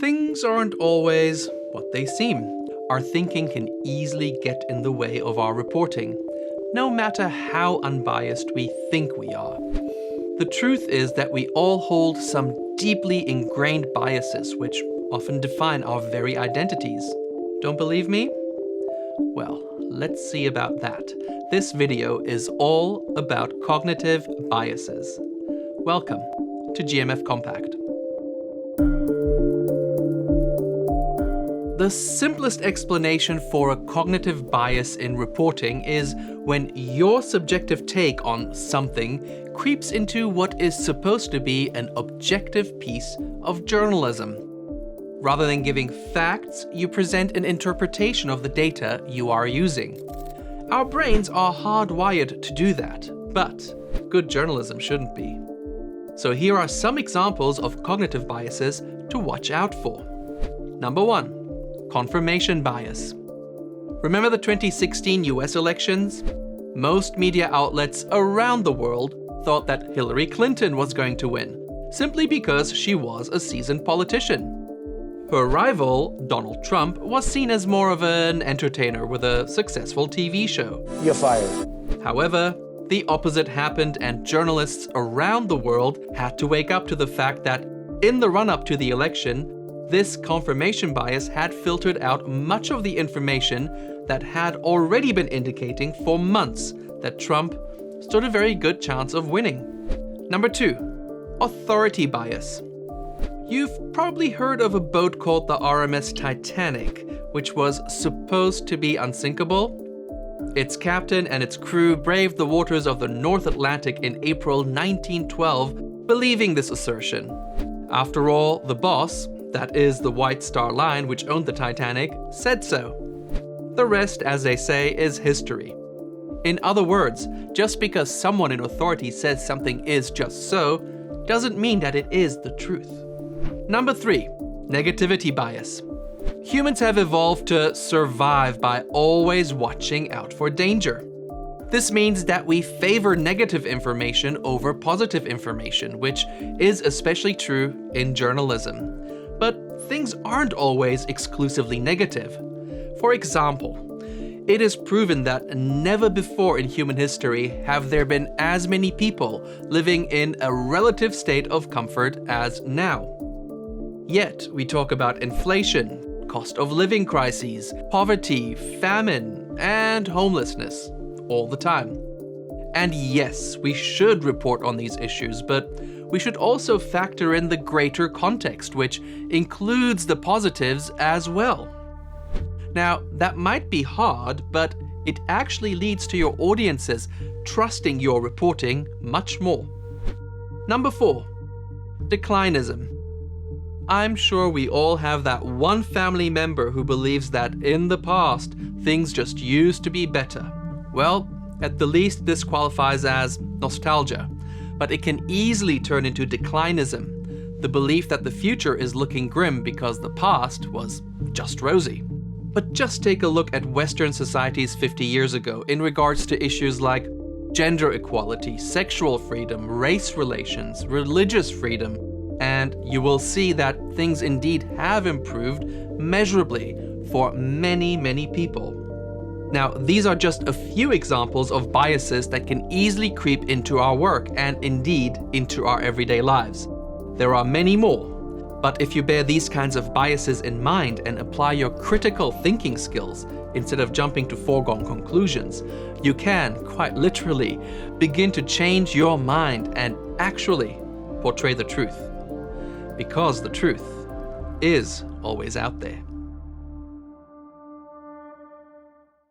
Things aren't always what they seem. Our thinking can easily get in the way of our reporting, no matter how unbiased we think we are. The truth is that we all hold some deeply ingrained biases which often define our very identities. Don't believe me? Well, let's see about that. This video is all about cognitive biases. Welcome to GMF Compact. The simplest explanation for a cognitive bias in reporting is when your subjective take on something creeps into what is supposed to be an objective piece of journalism. Rather than giving facts, you present an interpretation of the data you are using. Our brains are hardwired to do that, but good journalism shouldn't be. So here are some examples of cognitive biases to watch out for. Number 1. Confirmation bias. Remember the 2016 US elections? Most media outlets around the world thought that Hillary Clinton was going to win, simply because she was a seasoned politician. Her rival, Donald Trump, was seen as more of an entertainer with a successful TV show. You're fired. However, the opposite happened, and journalists around the world had to wake up to the fact that in the run-up to the election, this confirmation bias had filtered out much of the information that had already been indicating for months that Trump stood a very good chance of winning. Number 2, authority bias. You've probably heard of a boat called the RMS Titanic, which was supposed to be unsinkable. Its captain and its crew braved the waters of the North Atlantic in April 1912, believing this assertion. After all, the boss, that is the White Star Line which owned the Titanic, said so. The rest, as they say, is history. In other words, just because someone in authority says something is just so, doesn't mean that it is the truth. Number 3, negativity bias. Humans have evolved to survive by always watching out for danger. This means that we favor negative information over positive information, which is especially true in journalism. But things aren't always exclusively negative. For example, it is proven that never before in human history have there been as many people living in a relative state of comfort as now. Yet, we talk about inflation, cost of living crises, poverty, famine, and homelessness all the time. And yes, we should report on these issues, but we should also factor in the greater context, which includes the positives as well. Now, that might be hard, but it actually leads to your audiences trusting your reporting much more. Number 4, declinism. I'm sure we all have that one family member who believes that in the past, things just used to be better. Well, at the least this qualifies as nostalgia, but it can easily turn into declinism, the belief that the future is looking grim because the past was just rosy. But just take a look at Western societies 50 years ago in regards to issues like gender equality, sexual freedom, race relations, religious freedom, and you will see that things indeed have improved measurably for many, many people. Now, these are just a few examples of biases that can easily creep into our work and indeed into our everyday lives. There are many more, but if you bear these kinds of biases in mind and apply your critical thinking skills instead of jumping to foregone conclusions, you can, quite literally, begin to change your mind and actually portray the truth. Because the truth is always out there.